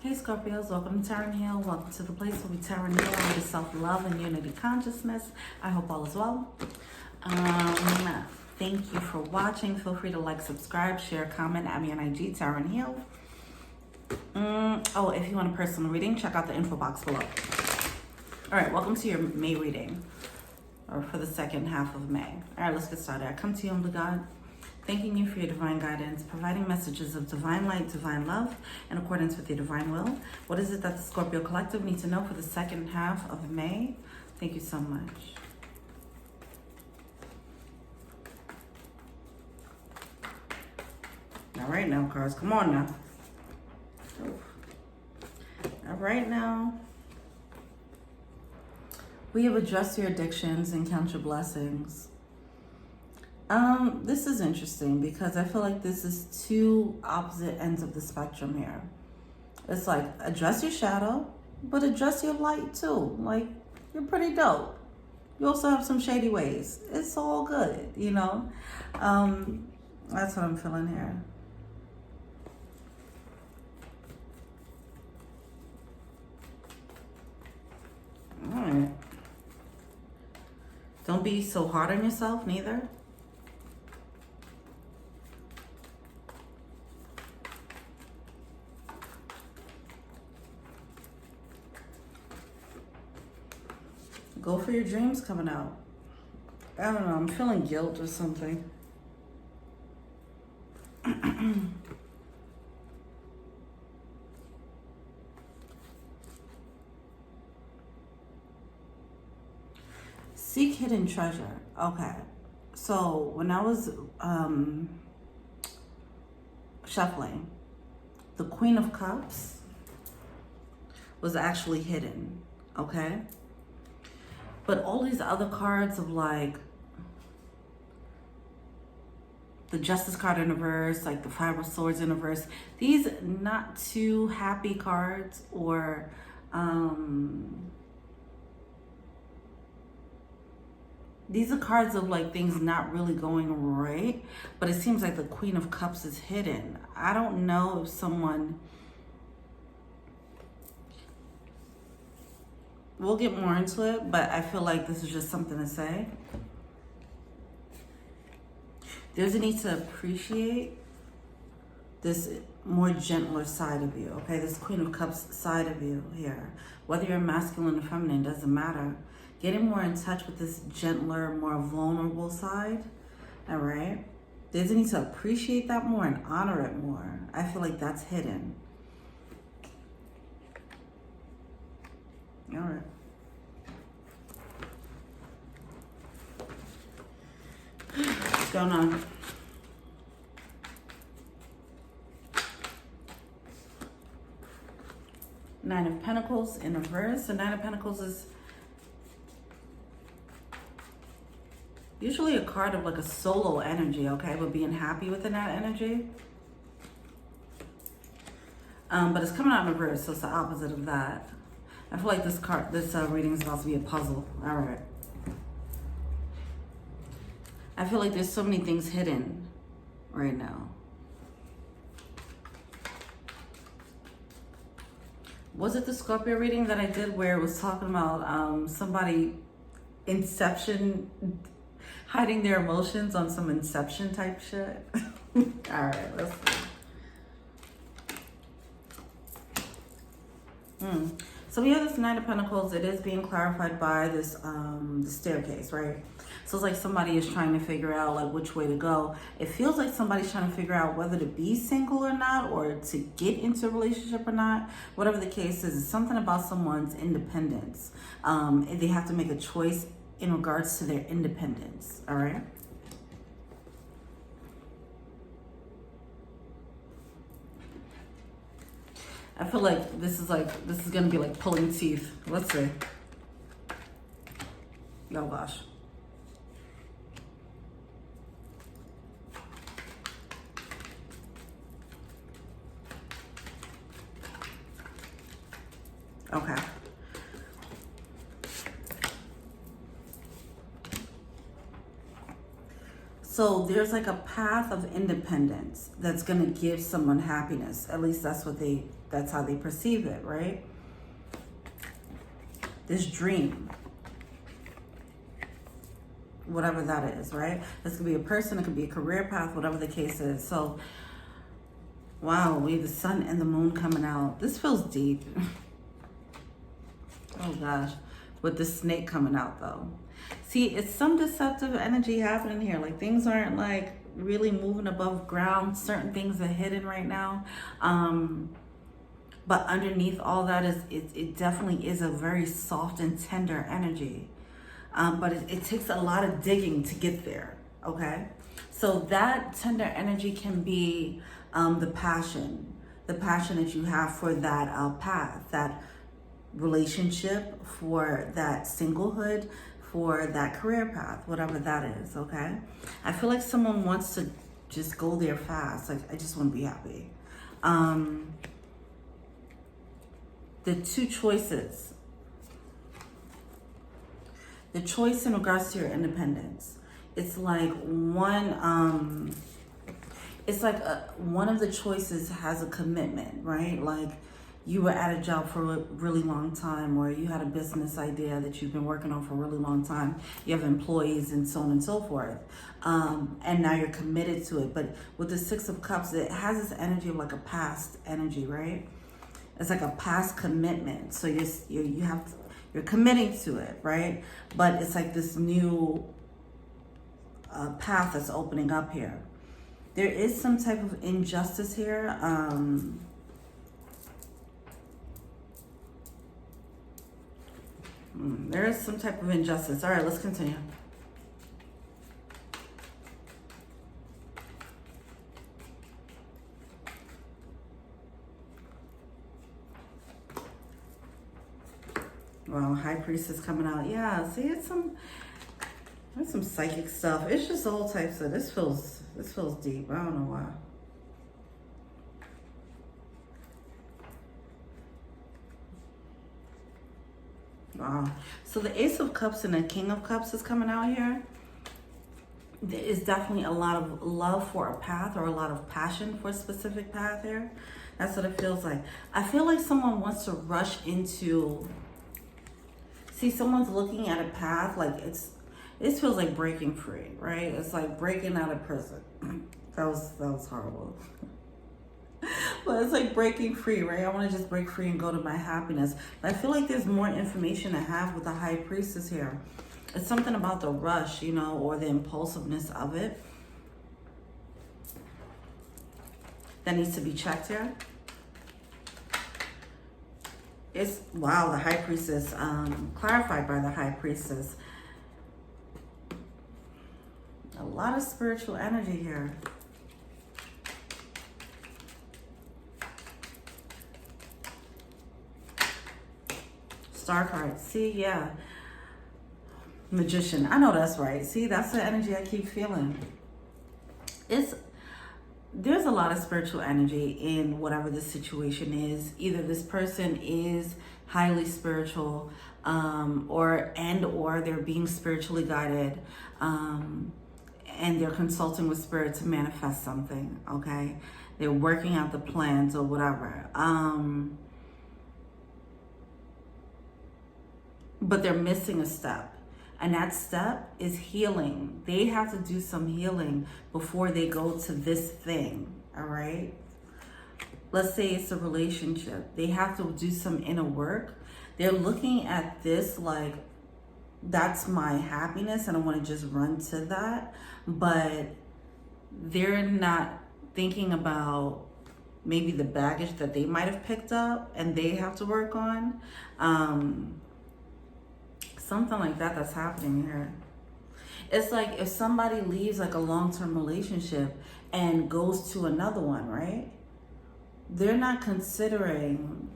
Hey Scorpios, welcome to Tarot and Heal. Welcome to the place where we Tarot and Heal on self-love and unity consciousness. I hope all is well. Thank you for watching. Feel free to like, subscribe, share, comment, add me on IG, Tarot and Heal. Oh, if you want a personal reading, check out the info box below. All right, welcome to your May reading, or for the second half of May. All right, let's get started. I come to you, humble God, thanking you for your divine guidance, providing messages of divine light, divine love, in accordance with your divine will. What is it that the Scorpio Collective needs to know for the second half of May? Thank you so much. All right now, cards, come on now. All right now. We have addressed your addictions and count your blessings. This is interesting because I feel like this is two opposite ends of the spectrum here. It's like, address your shadow, but address your light too. Like, you're pretty dope. You also have some shady ways. It's all good, you know? That's what I'm feeling here. All right. Don't be so hard on yourself, neither. Go for your dreams coming out. I don't know, I'm feeling guilt or something. Seek hidden treasure. Okay. So when I was shuffling, the Queen of Cups was actually hidden. Okay. But all these other cards of like the Justice card in reverse, like the Five of Swords in reverse, these not too happy cards, or these are cards of like things not really going right, but it seems like the Queen of Cups is hidden. I don't know if someone... We'll get more into it, but I feel like this is just something to say. There's a need to appreciate this more gentler side of you, okay? This Queen of Cups side of you here. Whether you're masculine or feminine, doesn't matter. Getting more in touch with this gentler, more vulnerable side, all right? There's a need to appreciate that more and honor it more. I feel like that's hidden. All right. What's going on? Nine of Pentacles in reverse. The Nine of Pentacles is usually a card of like a solo energy, okay? But being happy within that energy. But it's coming out in reverse, so it's the opposite of that. I feel like this reading is about to be a puzzle. All right. I feel like there's so many things hidden right now. Was it the Scorpio reading that I did where it was talking about somebody Inception, hiding their emotions on some Inception type shit? All right, let's see. So we have this Nine of Pentacles. It is being clarified by this the staircase, right? So it's like somebody is trying to figure out like which way to go. It feels like somebody's trying to figure out whether to be single or not, or to get into a relationship or not. Whatever the case is, it's something about someone's independence. They have to make a choice in regards to their independence, all right? I feel like this is gonna be like pulling teeth. Let's see. Oh gosh. Okay. So there's like a path of independence that's gonna give someone happiness. At least that's what they that's how they perceive it, right? This dream, whatever that is, right? This could be a person, it could be a career path, whatever the case is. So, wow, we have the sun and the moon coming out. This feels deep. Oh gosh, with the snake coming out though. See, it's some deceptive energy happening here. Like things aren't like really moving above ground. Certain things are hidden right now. But underneath all that is, it definitely is a very soft and tender energy. But it takes a lot of digging to get there, okay? So that tender energy can be the passion that you have for that path, that relationship, for that singlehood, for that career path, whatever that is, okay? I feel like someone wants to just go there fast. Like, I just want to be happy. The two choices. The choice in regards to your independence. It's like one, one of the choices has a commitment, right? Like you were at a job for a really long time, or you had a business idea that you've been working on for a really long time. You have employees and so on and so forth. And now you're committed to it. But with the Six of Cups, it has this energy of like a past energy, right? It's like a past commitment. So you're committing to it, right? But it's like this new path that's opening up here. There is some type of injustice here. There is some type of injustice. All right, let's continue. Wow, High Priestess coming out. Yeah, see, there's some psychic stuff. It's just all types of, this feels deep. I don't know why. Wow. So the Ace of Cups and the King of Cups is coming out here. There is definitely a lot of love for a path, or a lot of passion for a specific path here. That's what it feels like. I feel like someone wants to rush into... See, someone's looking at a path like this feels like breaking free, right? It's like breaking out of prison. That was horrible. But it's like breaking free, right? I want to just break free and go to my happiness. But I feel like there's more information to have with the High Priestess here. It's something about the rush, you know, or the impulsiveness of it that needs to be checked here. It's, wow, the High Priestess, clarified by the High Priestess. A lot of spiritual energy here. Star card. See, yeah. Magician. I know that's right. See, that's the energy I keep feeling. There's a lot of spiritual energy in whatever the situation is. Either this person is highly spiritual, or they're being spiritually guided, and they're consulting with spirit to manifest something, okay? They're working out the plans or whatever. But they're missing a step. And that step is healing. They have to do some healing before they go to this thing, all right? Let's say it's a relationship. They have to do some inner work. They're looking at this like, that's my happiness and I want to just run to that. But they're not thinking about maybe the baggage that they might have picked up and they have to work on. Something like that's happening here. It's like if somebody leaves like a long-term relationship and goes to another one, right? They're not considering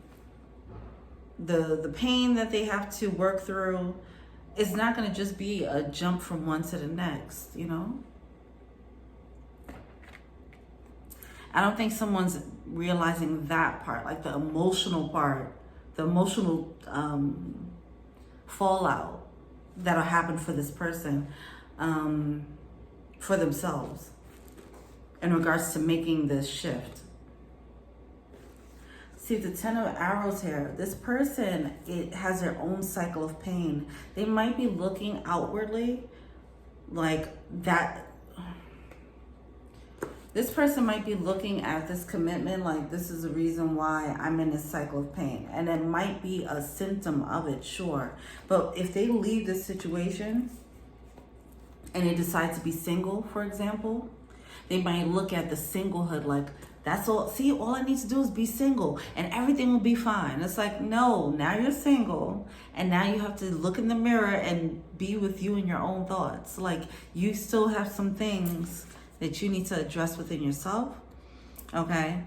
the pain that they have to work through. It's not going to just be a jump from one to the next, you know? I don't think someone's realizing that part, like the emotional part, the emotional fallout that'll happen for this person, for themselves, in regards to making this shift. See, the Ten of Arrows here, this person, it has their own cycle of pain. They might be looking outwardly like that. This person might be looking at this commitment like this is the reason why I'm in this cycle of pain. And it might be a symptom of it, sure. But if they leave this situation and they decide to be single, for example, they might look at the singlehood like, that's all. See, all I need to do is be single and everything will be fine. It's like, no, now you're single and now you have to look in the mirror and be with you and your own thoughts. Like, you still have some things that you need to address within yourself. Okay.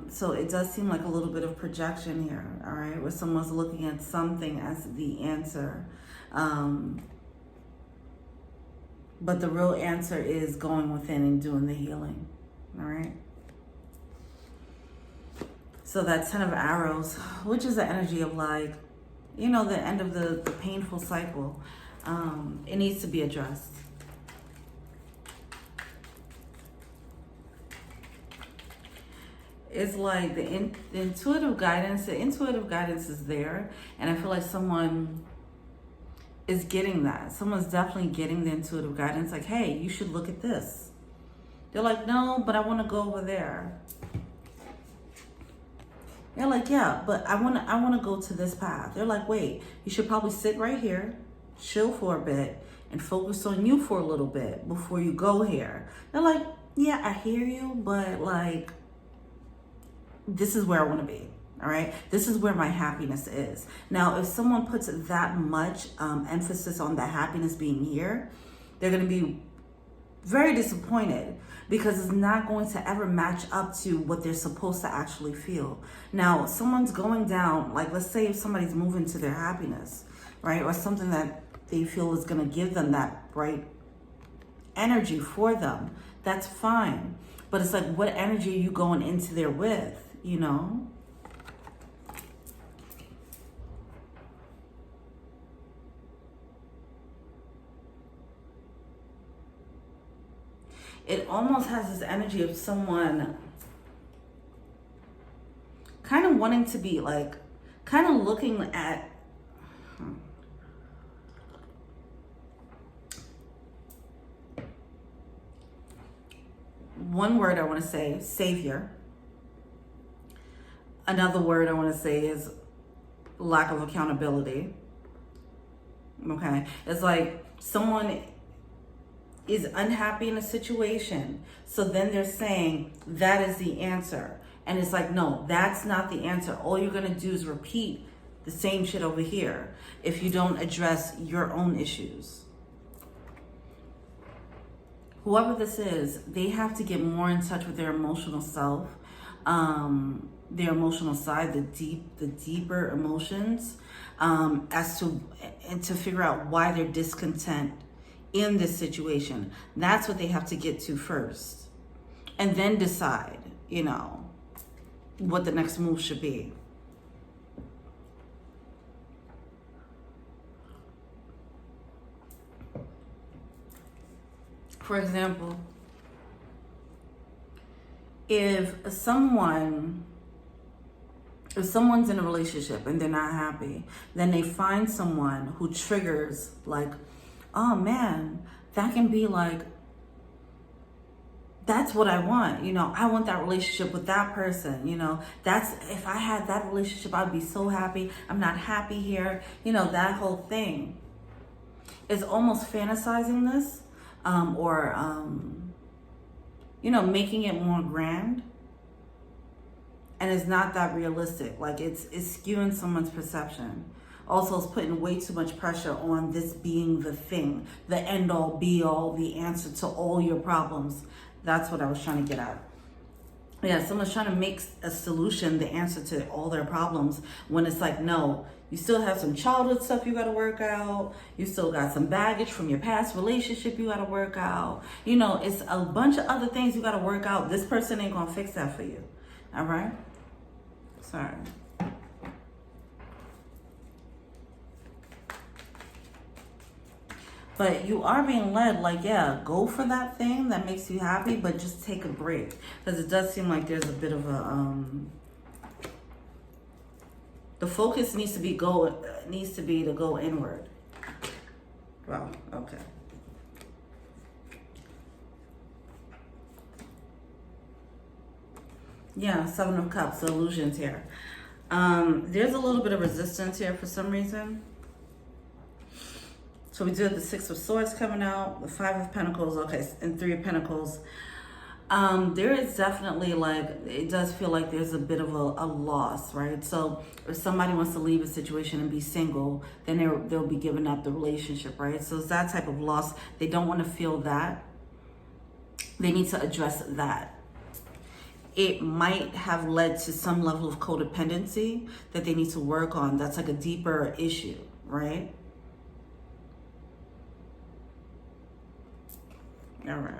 So it does seem like a little bit of projection here. All right. Where someone's looking at something as the answer. But the real answer is going within and doing the healing. All right. So that Ten of Arrows, which is the energy of like, you know, the end of the painful cycle. It needs to be addressed. It's like the intuitive guidance. The intuitive guidance is there. And I feel like someone is getting that. Someone's definitely getting the intuitive guidance. Like, hey, you should look at this. They're like, no, but I want to go over there. They're like, yeah, but I want to go to this path. They're like, wait, you should probably sit right here, chill for a bit, and focus on you for a little bit before you go here. They're like, yeah, I hear you, but like, this is where I want to be. All right. This is where my happiness is. Now, if someone puts that much emphasis on that happiness being here, they're going to be very disappointed because it's not going to ever match up to what they're supposed to actually feel. Now, someone's going down, like let's say if somebody's moving to their happiness, right? Or something that they feel is going to give them that bright energy for them. That's fine. But it's like, what energy are you going into there with? You know, it almost has this energy of someone kind of wanting to be like, kind of looking at, one word I want to say, savior. Another word I want to say is lack of accountability. Okay. It's like someone is unhappy in a situation. So then they're saying that is the answer. And it's like, no, that's not the answer. All you're going to do is repeat the same shit over here if you don't address your own issues. Whoever this is, they have to get more in touch with their emotional self. Their emotional side, the deeper emotions, as to, and to figure out why they're discontent in this situation. That's what they have to get to first, and then decide, you know, what the next move should be. For example, if someone's in a relationship and they're not happy, then they find someone who triggers like, oh man, that can be like, that's what I want. You know, I want that relationship with that person. You know, that's, if I had that relationship, I'd be so happy. I'm not happy here. You know, that whole thing is almost fantasizing this, you know, making it more grand. And it's not that realistic. Like it's skewing someone's perception. Also, it's putting way too much pressure on this being the thing, the end all be all, the answer to all your problems. That's what I was trying to get at. Yeah, someone's trying to make a solution the answer to all their problems when it's like, no, you still have some childhood stuff you got to work out. You still got some baggage from your past relationship you got to work out. You know, it's a bunch of other things you got to work out. This person ain't going to fix that for you. All right? Sorry. But you are being led, like, yeah, go for that thing that makes you happy, but just take a break. Because it does seem like there's a bit of a, The focus needs to be to go inward. Well, okay. Yeah, Seven of Cups, the illusions here. There's a little bit of resistance here for some reason. So we do have the Six of Swords coming out, the Five of Pentacles, okay, and Three of Pentacles. There is definitely like, it does feel like there's a bit of a loss, right? So if somebody wants to leave a situation and be single, then they'll be giving up the relationship, right? So it's that type of loss. They don't want to feel that. They need to address that. It might have led to some level of codependency that they need to work on. That's like a deeper issue, right? All right.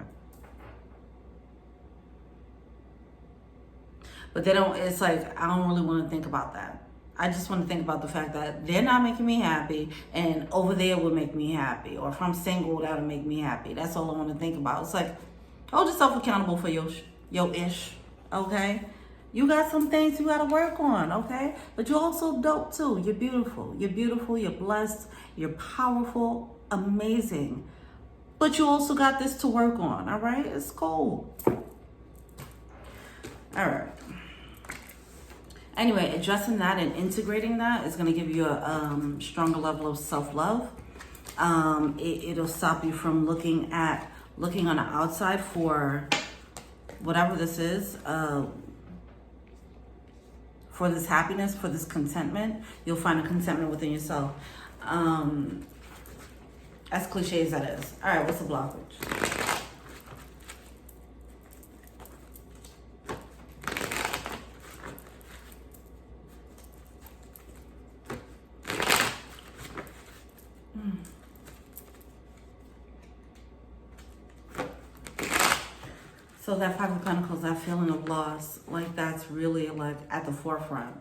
But they don't, it's like, I don't really want to think about that. I just want to think about the fact that they're not making me happy, and over there would make me happy. Or if I'm single, that would make me happy. That's all I want to think about. It's like, hold yourself accountable for your ish, okay? You got some things you got to work on, okay? But you're also dope too. You're beautiful. You're beautiful. You're blessed. You're powerful. Amazing. But you also got this to work on, all right? It's cool. All right. Anyway, addressing that and integrating that is going to give you a stronger level of self-love. It'll stop you from looking on the outside for whatever this is, for this happiness, for this contentment. You'll find a contentment within yourself. As cliche as that is. All right, what's the blockage? So that Five of Pentacles, that feeling of loss, like that's really like at the forefront.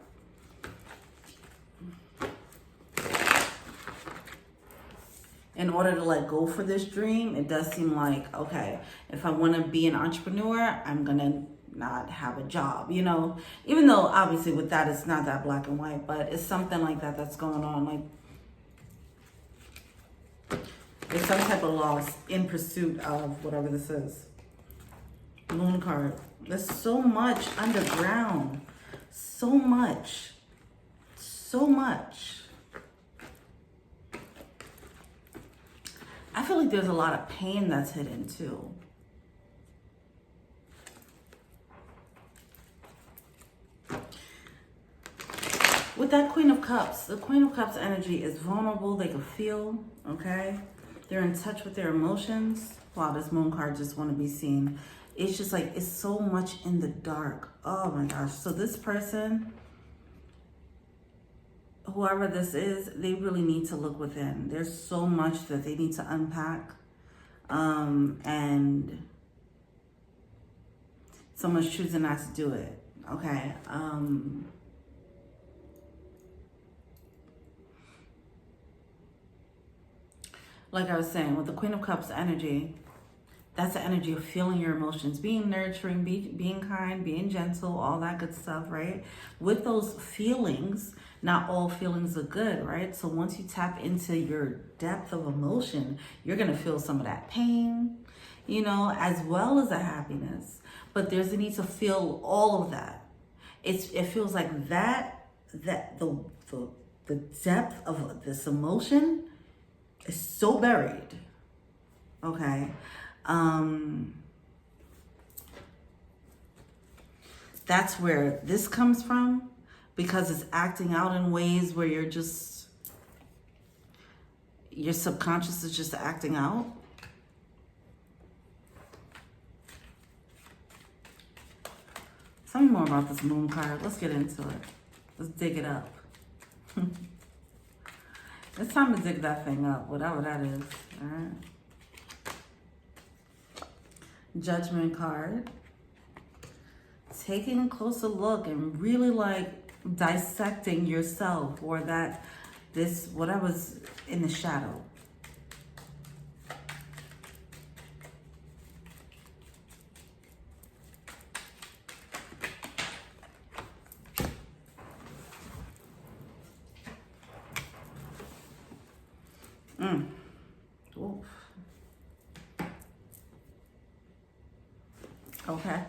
In order to let go for this dream, it does seem like, okay, if I want to be an entrepreneur, I'm going to not have a job, you know, even though obviously with that, it's not that black and white, but it's something like that that's going on. Like there's some type of loss in pursuit of whatever this is. Moon card. There's so much underground. So much. So much. I feel like there's a lot of pain that's hidden too. With that Queen of Cups, the Queen of Cups energy is vulnerable. They can feel, okay? They're in touch with their emotions. Wow, this Moon card just want to be seen. It's just like, it's so much in the dark. Oh my gosh. So this person, whoever this is, they really need to look within. There's so much that they need to unpack. And someone's choosing not to do it. Okay. Like I was saying, with the Queen of Cups energy, that's the energy of feeling your emotions, being nurturing, being kind, being gentle, all that good stuff, right? With those feelings, not all feelings are good, right? So once you tap into your depth of emotion, you're going to feel some of that pain, you know, as well as the happiness. But there's a need to feel all of that. It feels like the depth of this emotion is so buried, okay? That's where this comes from, because it's acting out in ways where your subconscious is just acting out. Tell me more about this Moon card. Let's get into it. Let's dig it up. It's time to dig that thing up, whatever that is. All right. Judgment card. Taking a closer look and really like dissecting yourself, or whatever's in the shadow. Ooh. Okay.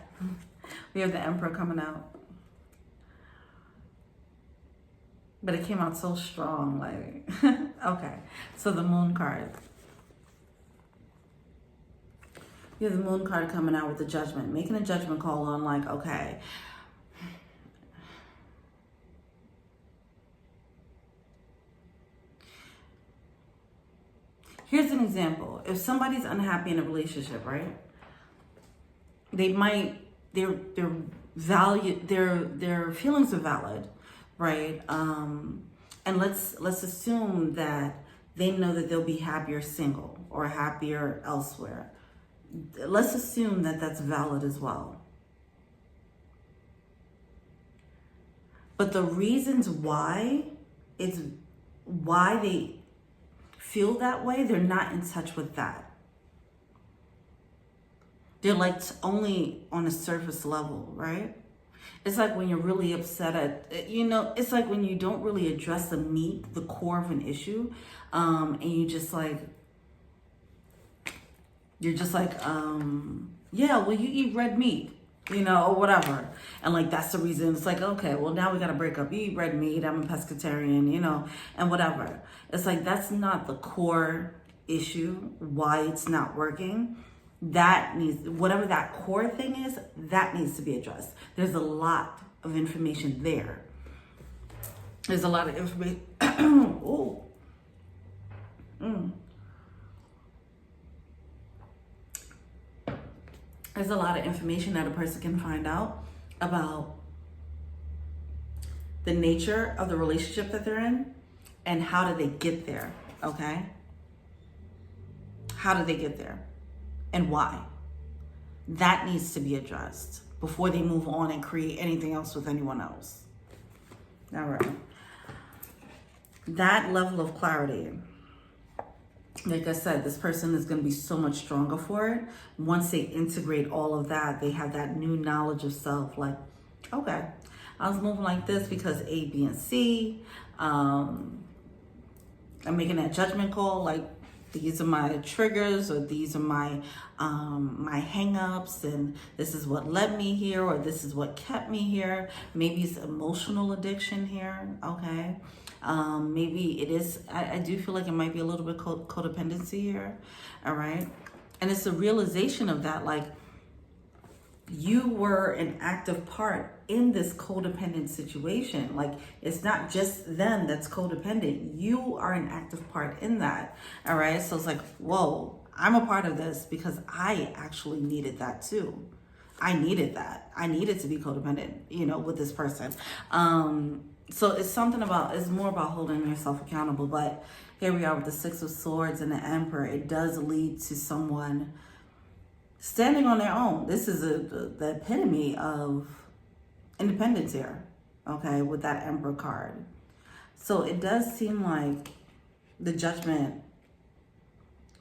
We have the Emperor coming out. But it came out so strong, like, okay. So the Moon card. You have the Moon card coming out with the Judgment, making a judgment call on, like, okay, here's an example. If somebody's unhappy in a relationship, right? They might, their feelings are valid, right? And let's assume that they know that they'll be happier single or happier elsewhere. Let's assume that that's valid as well. But the reasons why they feel that way, they're not in touch with that. They're like only on a surface level, right? It's like when you're really upset at, it's like when you don't really address the meat, the core of an issue, and you're just like, yeah, well, you eat red meat, or whatever. And like, that's the reason. It's like, okay, well, now we got to break up. You eat red meat, I'm a pescatarian, and whatever. It's like, that's not the core issue, why it's not working. That needs, whatever that core thing is, that needs to be addressed. There's a lot of information there. There's a lot of information. Oh. There's a lot of information that a person can find out about the nature of the relationship that they're in and how did they get there, okay? How did they get there? And why? That needs to be addressed before they move on and create anything else with anyone else. All right. That level of clarity, like I said, this person is going to be so much stronger for it. Once they integrate all of that, they have that new knowledge of self. Like, okay, I was moving like this because A, B, and C. I'm making that judgment call, like, these are my triggers, or these are my hang-ups, and this is what led me here, or this is what kept me here. Maybe it's emotional addiction here, okay? Maybe it is, I do feel like it might be a little bit codependency here, all right? And it's a realization of that, like, you were an active part in this codependent situation. Like, it's not just them that's codependent. You are an active part in that. All right. So it's like, whoa, I'm a part of this because I actually needed that too. I needed that. I needed to be codependent, with this person. So it's it's more about holding yourself accountable. But here we are with the Six of Swords and the Emperor. It does lead to someone standing on their own. This is the epitome of independence here, okay, with that Emperor card. So it does seem like the Judgment,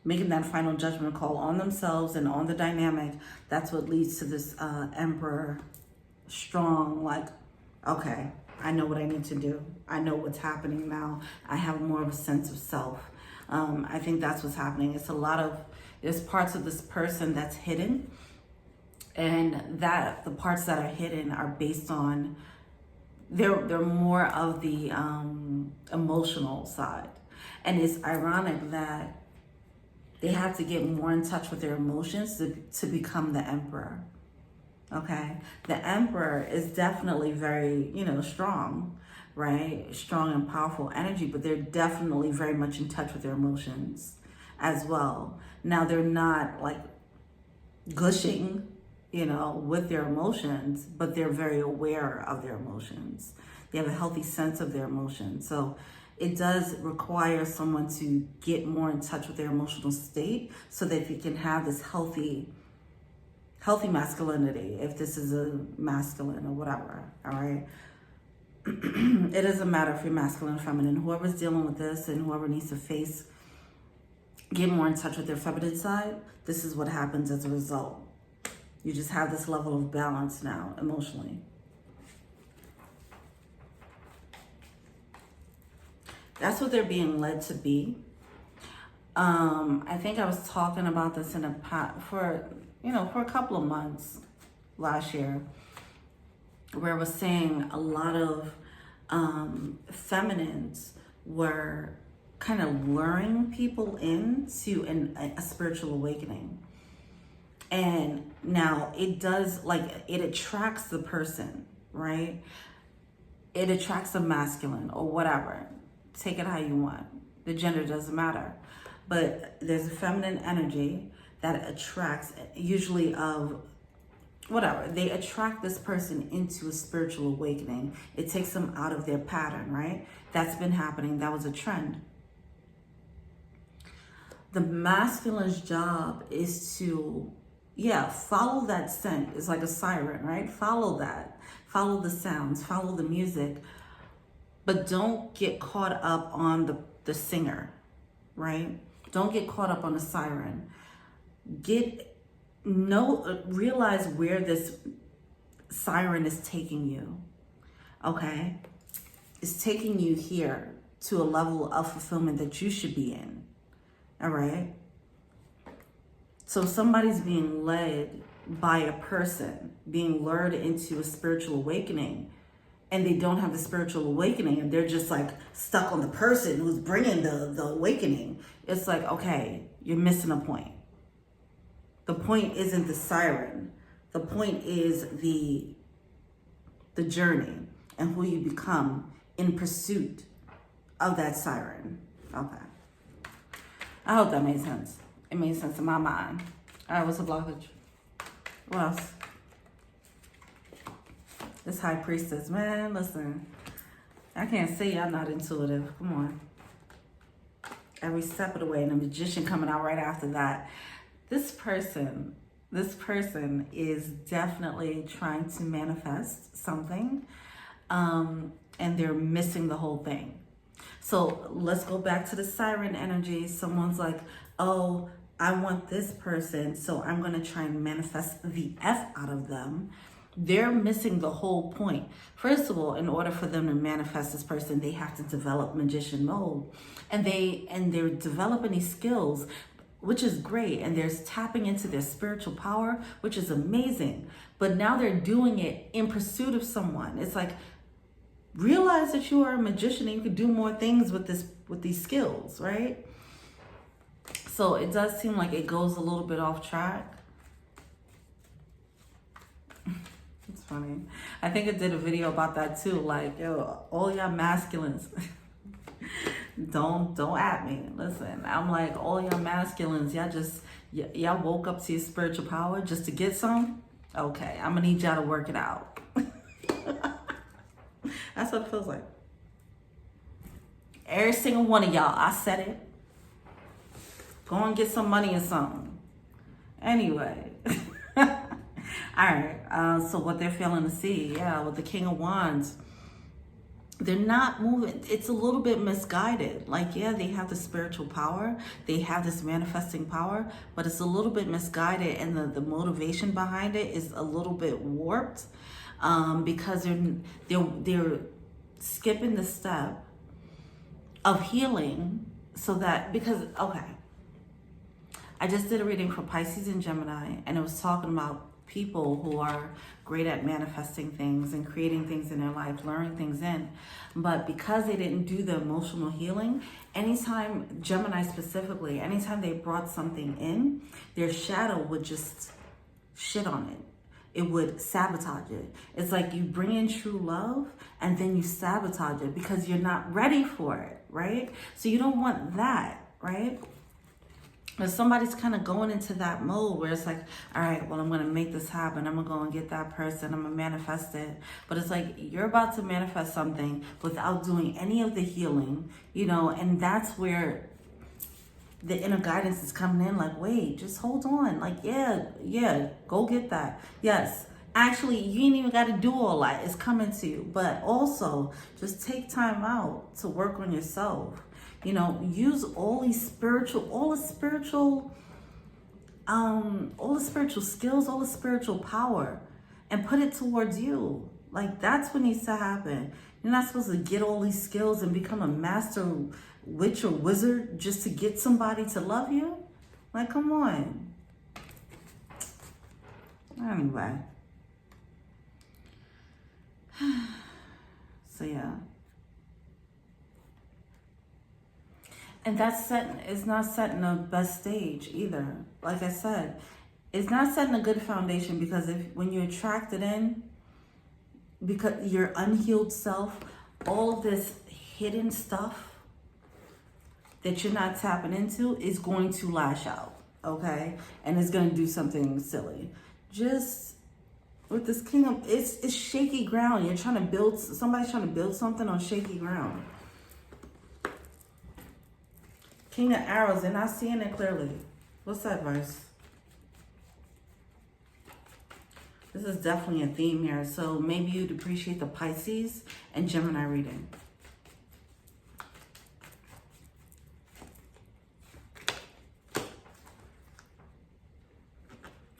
making that final judgment call on themselves and on the dynamic, that's what leads to this Emperor strong, like, okay, I know what I need to do. I know what's happening now. I have more of a sense of self. I think that's what's happening. There's parts of this person that's hidden, and that the parts that are hidden are based on, they're more of the emotional side. And it's ironic that they have to get more in touch with their emotions to become the Emperor. Okay, the Emperor is definitely very, strong, right? Strong and powerful energy, but they're definitely very much in touch with their emotions as well. Now, they're not like gushing, with their emotions, but they're very aware of their emotions. They have a healthy sense of their emotions. So it does require someone to get more in touch with their emotional state so that they can have this healthy masculinity, if this is a masculine or whatever, all right? It doesn't matter if you're masculine or feminine. Whoever's dealing with this and whoever needs to get more in touch with their feminine side, this is what happens as a result. You just have this level of balance now, emotionally. That's what they're being led to be. I think I was talking about this in a for a couple of months last year, where I was saying a lot of feminines were kind of luring people into a spiritual awakening. And now it does, like, it attracts the person, right? It attracts the masculine or whatever. Take it how you want. The gender doesn't matter. But there's a feminine energy that attracts, usually of whatever. They attract this person into a spiritual awakening. It takes them out of their pattern, right? That's been happening. That was a trend. The masculine's job is to, follow that scent. It's like a siren, right? Follow that. Follow the sounds. Follow the music. But don't get caught up on the singer, right? Don't get caught up on the siren. Realize where this siren is taking you, okay? It's taking you here to a level of fulfillment that you should be in, all right? So somebody's being led by a person, being lured into a spiritual awakening, and they don't have the spiritual awakening, and they're just like stuck on the person who's bringing the awakening. It's like, okay, you're missing a point. The point isn't the siren. The point is the journey and who you become in pursuit of that siren. Okay. I hope that made sense. It made sense in my mind. All right, what's the blockage? What else? This high priestess, man, listen. I can't say I'm not intuitive. Come on. Every step of the way, and the magician coming out right after that. This person is definitely trying to manifest something, and they're missing the whole thing. So let's go back to the siren energy. Someone's like, oh, I want this person, so I'm going to try and manifest the F out of them. They're missing the whole point. First of all, in order for them to manifest this person, they have to develop magician mode. And they're developing these skills, which is great. And they're tapping into their spiritual power, which is amazing. But now they're doing it in pursuit of someone. It's like, realize that you are a magician and you can do more things with these skills, right? So it does seem like it goes a little bit off track. It's funny. I think I did a video about that too. Like, yo, all y'all masculines, don't at me. Listen, I'm like, all y'all masculines, y'all woke up to your spiritual power just to get some? Okay, I'm gonna need y'all to work it out. That's what it feels like. Every single one of y'all, I said it. Go and get some money or something. Anyway. All right, so what they're failing to see, with the King of Wands, they're not moving. It's a little bit misguided. Like, they have the spiritual power. They have this manifesting power, but it's a little bit misguided, and the motivation behind it is a little bit warped, because they're skipping the step of healing okay. I just did a reading for Pisces and Gemini, and it was talking about people who are great at manifesting things and creating things in their life, luring things in. But because they didn't do the emotional healing, anytime, Gemini specifically, anytime they brought something in, their shadow would just shit on it. It would sabotage it. It's like you bring in true love and then you sabotage it because you're not ready for it, right? So you don't want that, right? But somebody's kind of going into that mode where it's like, all right, well, I'm going to make this happen. I'm going to go and get that person. I'm going to manifest it. But it's like, you're about to manifest something without doing any of the healing, and that's where the inner guidance is coming in. Like, wait, just hold on. Like, go get that. Yes. Actually, you ain't even got to do all that. It's coming to you. But also, just take time out to work on yourself. Use all the spiritual skills, all the spiritual power, and put it towards you. Like, that's what needs to happen. You're not supposed to get all these skills and become a master witch or wizard just to get somebody to love you. Like, come on. Anyway. So, yeah. And it's not setting a best stage either. Like I said, it's not setting a good foundation, because when you attract it in, because your unhealed self, all of this hidden stuff that you're not tapping into is going to lash out, okay? And it's going to do something silly. Just with this king of, it's shaky ground. You're trying to build, somebody's trying to build something on shaky ground. King of Arrows, they're not seeing it clearly. What's that advice? This is definitely a theme here. So maybe you'd appreciate the Pisces and Gemini reading.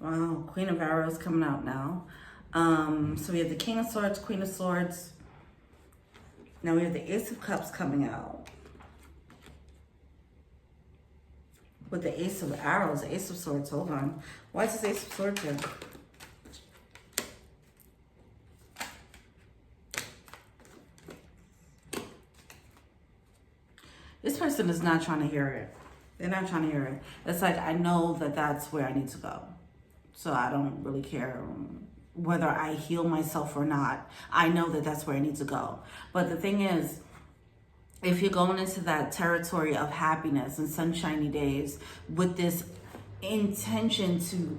Wow, Queen of Arrows coming out now. So we have the King of Swords, Queen of Swords. Now we have the Ace of Cups coming out. With the Ace of Arrows, Ace of Swords, hold on. Why is this Ace of Swords here? This person is not trying to hear it. They're not trying to hear it. It's like, I know that that's where I need to go. So I don't really care whether I heal myself or not. I know that that's where I need to go. But the thing is, if you're going into that territory of happiness and sunshiny days with this intention to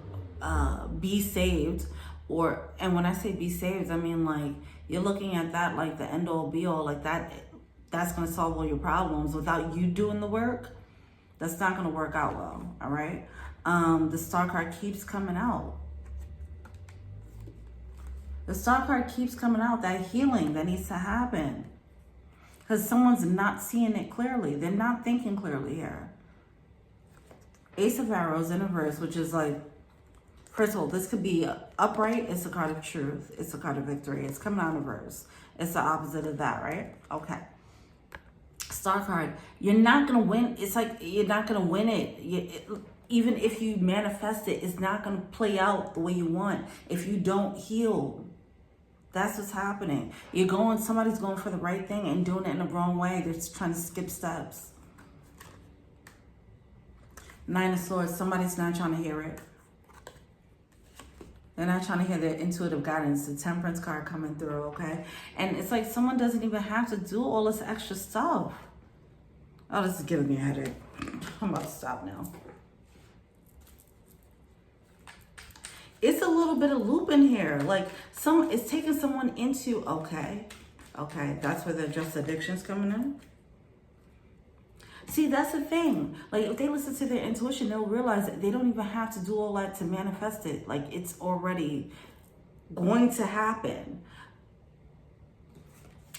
be saved, and when I say be saved, I mean like you're looking at that like the end all be all, like that's going to solve all your problems without you doing the work. That's not going to work out well, all right? The Star card keeps coming out. The Star card keeps coming out, that healing that needs to happen. Because someone's not seeing it clearly. They're not thinking clearly here. Ace of Arrows in reverse, which is like, first of all, this could be upright. It's a card of truth. It's a card of victory. It's coming out in reverse. It's the opposite of that, right? Okay. Star card, you're not going to win. It's like you're not going to win it. Even if you manifest it, it's not going to play out the way you want if you don't heal. That's what's happening. Somebody's going for the right thing and doing it in the wrong way. They're just trying to skip steps. Nine of Swords, somebody's not trying to hear it. They're not trying to hear their intuitive guidance. The Temperance card coming through, okay? And it's like someone doesn't even have to do all this extra stuff. Oh, this is giving me a headache. I'm about to stop now. It's a little bit of loop in here. Like, it's taking someone into, okay, that's where the just addiction's coming in. See, that's the thing. Like, if they listen to their intuition, they'll realize that they don't even have to do all that to manifest it. Like, it's already going to happen.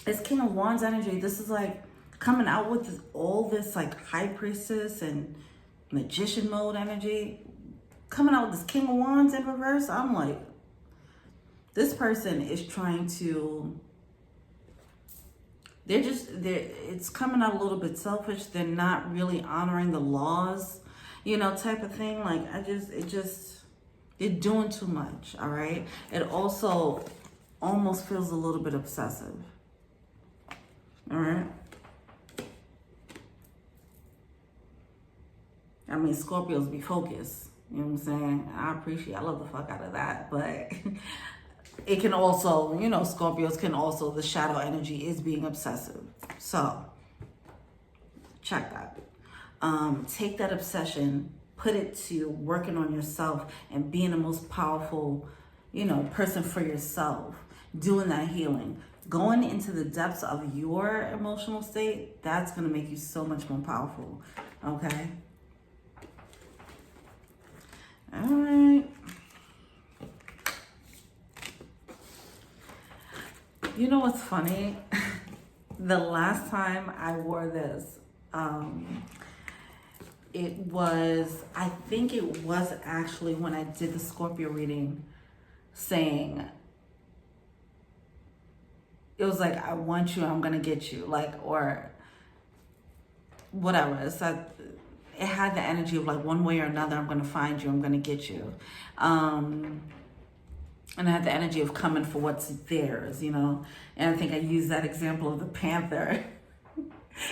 It's King of Wands energy. This is like coming out with all this like High Priestess and Magician mode energy. Coming out with this King of Wands in reverse. I'm like, this person is trying to, it's coming out a little bit selfish. They're not really honoring the laws, type of thing. Like, they're doing too much, all right? It also almost feels a little bit obsessive, all right? I mean, Scorpios be focused. You know what I'm saying? I love the fuck out of that. But it can also, Scorpios can also, the shadow energy is being obsessive. So, check that. Take that obsession, put it to working on yourself and being the most powerful, person for yourself. Doing that healing. Going into the depths of your emotional state, that's going to make you so much more powerful. Okay? All right. You know what's funny? The last time I wore this, I think it was actually when I did the Scorpio reading, saying it was like, I want you, I'm gonna get you, like, or whatever. It's like, it had the energy of like, one way or another, I'm gonna find you, I'm gonna get you. And it had the energy of coming for what's theirs, you know. And I think I used that example of the panther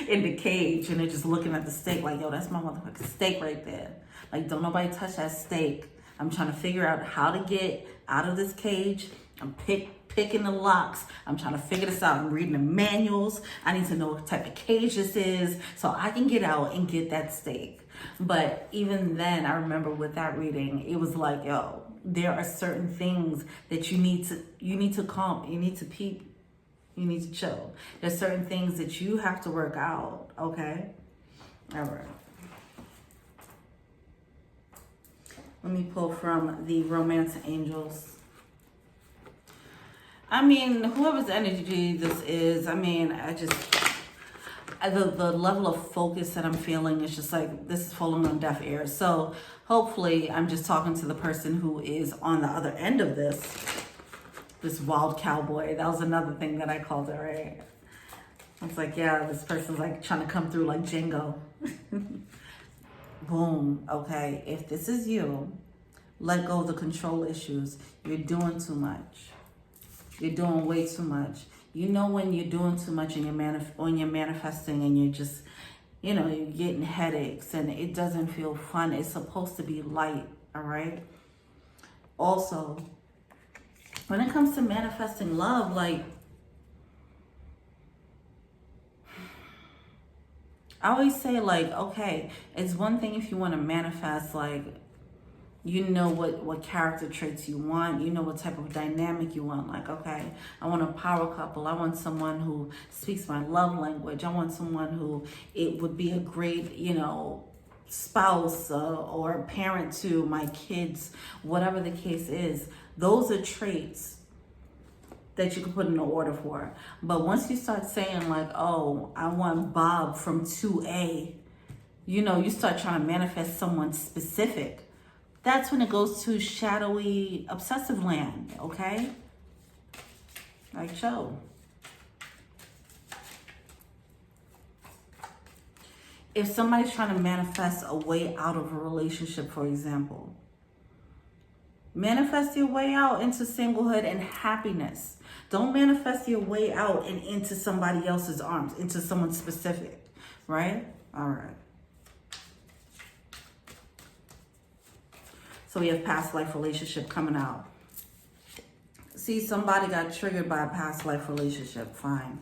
in the cage, and they're just looking at the steak like, yo, that's my motherfucking steak right there. Like, don't nobody touch that steak. I'm trying to figure out how to get out of this cage. I'm picking the locks. I'm trying to figure this out. I'm reading the manuals. I need to know what type of cage this is so I can get out and get that steak. But even then, I remember with that reading, it was like, yo, there are certain things that you need to calm, you need to peep, you need to chill. There's certain things that you have to work out, okay? All right. Let me pull from the Romance Angels. I mean, whoever's energy this is, I mean, the level of focus that I'm feeling is just like, this is falling on deaf ears. So hopefully I'm just talking to the person who is on the other end of this wild cowboy. That was another thing that I called it, right? I was like, yeah, this person's like trying to come through like Django. Boom. Okay, if this is you, let go of the control issues. You're doing too much. You're doing way too much. You know when you're doing too much and you're manifesting and you're just, you know, you're getting headaches and it doesn't feel fun. It's supposed to be light, all right? Also, when it comes to manifesting love, like, I always say, like, okay, it's one thing if you want to manifest, like, you know what character traits you want, you know what type of dynamic you want. Like, okay, I want a power couple. I want someone who speaks my love language. I want someone who it would be a great, you know, spouse or parent to my kids, whatever the case is. Those are traits that you can put in the order for. But once you start saying like, oh, I want Bob from 2A, you know, you start trying to manifest someone specific. That's when it goes to shadowy, obsessive land, okay? Like so. If somebody's trying to manifest a way out of a relationship, for example, manifest your way out into singlehood and happiness. Don't manifest your way out and into somebody else's arms, into someone specific, right? All right. So we have past life relationship coming out. See, somebody got triggered by a past life relationship. Fine.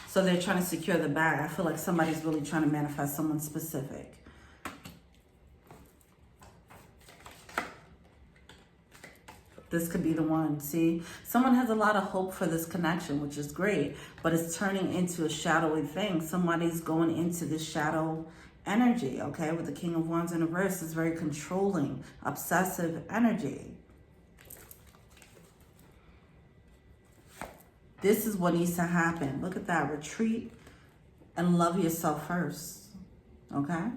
So they're trying to secure the bag. I feel like somebody's really trying to manifest someone specific. This could be the one. See, someone has a lot of hope for this connection, which is great, but it's turning into a shadowy thing. Somebody's going into this shadow energy, okay? With the King of Wands in reverse, is very controlling, obsessive energy. This is what needs to happen. Look at that. Retreat and love yourself first, okay?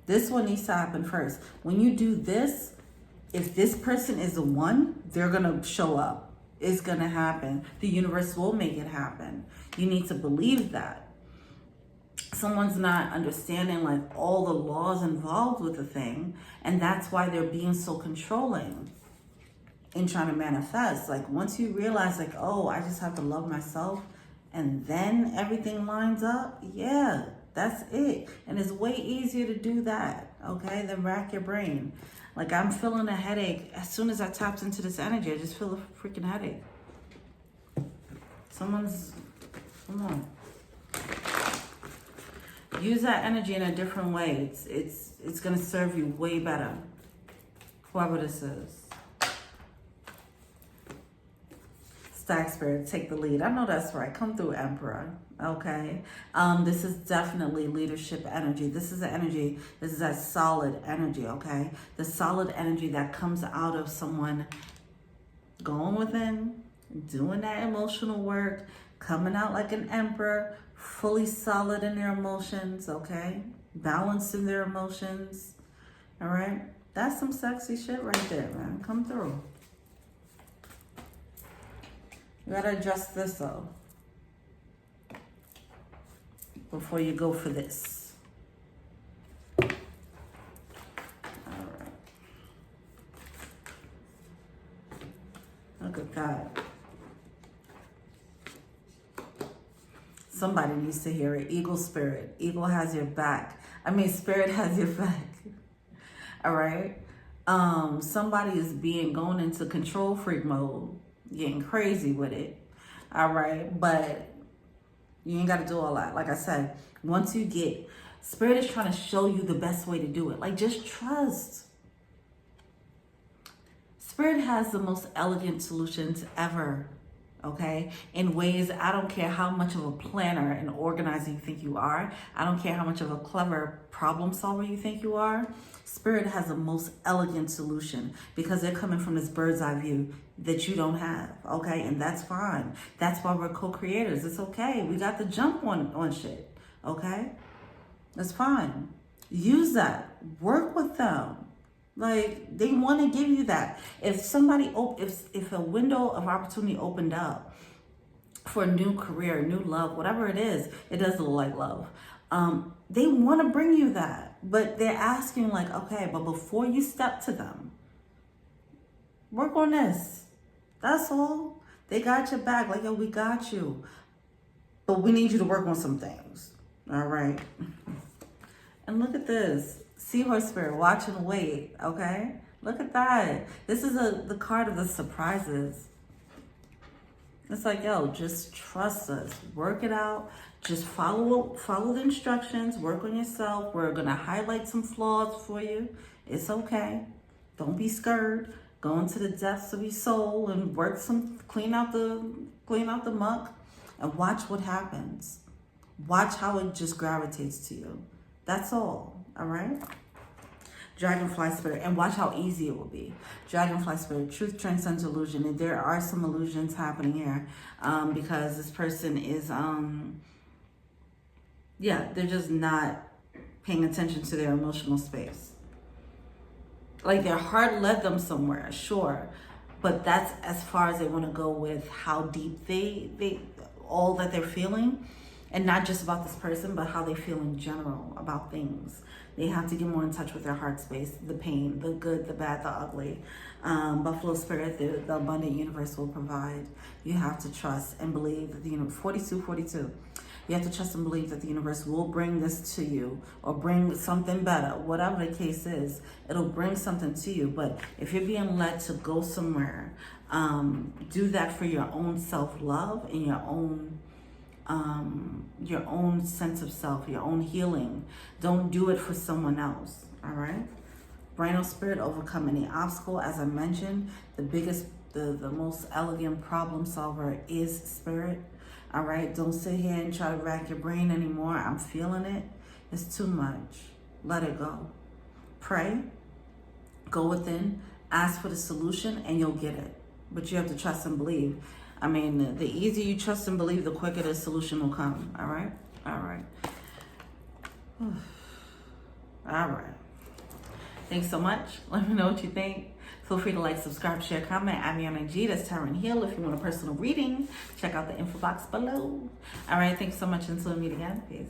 This one needs to happen first. When you do this, if this person is the one, they're going to show up. It's going to happen. The universe will make it happen. You need to believe that. Someone's not understanding like all the laws involved with the thing, and that's why they're being so controlling in trying to manifest. Like, once you realize like, oh, I just have to love myself and then everything lines up, yeah, that's it. And it's way easier to do that, okay, than rack your brain. Like, I'm feeling a headache. As soon as I tapped into this energy, I just feel a freaking headache. Come on. Use that energy in a different way. It's gonna serve you way better. Whoever this is. Stack Spirit, take the lead. I know that's right. Come through, Emperor. Okay. This is definitely leadership energy. This is the energy. This is that solid energy. Okay. The solid energy that comes out of someone going within, doing that emotional work, coming out like an emperor, fully solid in their emotions, okay? Balanced in their emotions, all right? That's some sexy shit right there, man. Come through. You gotta adjust this though before you go for this. All right. Look at that. Somebody needs to hear it. Eagle spirit. Eagle has your back. I mean, spirit has your back. All right. Somebody is going into control freak mode, getting crazy with it. All right. But you ain't got to do all that. Like I said, once you get, spirit is trying to show you the best way to do it. Like, just trust. Spirit has the most elegant solutions ever. Okay, in ways, I don't care how much of a planner and organizer you think you are. I don't care how much of a clever problem solver you think you are. Spirit has the most elegant solution because they're coming from this bird's eye view that you don't have. Okay, and that's fine. That's why we're co-creators. It's okay. We got the jump on shit. Okay, that's fine. Use that. Work with them. Like, they want to give you that. If somebody, if a window of opportunity opened up for a new career, new love, whatever it is, it does look like love. They want to bring you that, but they're asking like, okay, but before you step to them, work on this. That's all. They got your back. Like, yo, we got you, but we need you to work on some things. All right. And look at this. Seahorse spirit, watch and wait, okay? Look at that. This is the card of the surprises. It's like, yo, just trust us. Work it out. Just follow the instructions. Work on yourself. We're going to highlight some flaws for you. It's okay. Don't be scared. Go into the depths of your soul and clean out the muck and watch what happens. Watch how it just gravitates to you. That's all. All right. Dragonfly spirit, and watch how easy it will be. Dragonfly spirit, truth transcends illusion, and there are some illusions happening here, because this person is, they're just not paying attention to their emotional space. Like, their heart led them somewhere, sure, but that's as far as they want to go with how deep they all that they're feeling. And not just about this person, but how they feel in general about things. They have to get more in touch with their heart space, the pain, the good, the bad, the ugly. Buffalo spirit, the abundant universe will provide. You have to trust and believe that the universe, 42. You have to trust and believe that the universe will bring this to you or bring something better. Whatever the case is, it'll bring something to you. But if you're being led to go somewhere, do that for your own self-love and your own sense of self, your own healing. Don't do it for someone else, all right? Brain spirit, overcome any obstacle. As I mentioned, the most elegant problem solver is spirit, all right? Don't sit here and try to rack your brain anymore. I'm feeling it. It's too much. Let it go. Pray, go within, ask for the solution, and you'll get it. But you have to trust and believe. I mean, the easier you trust and believe, the quicker the solution will come. All right? All right. All right. Thanks so much. Let me know what you think. Feel free to like, subscribe, share, comment. Add me on IG. That's Taryn Hill. If you want a personal reading, check out the info box below. All right. Thanks so much. Until we meet again. Peace.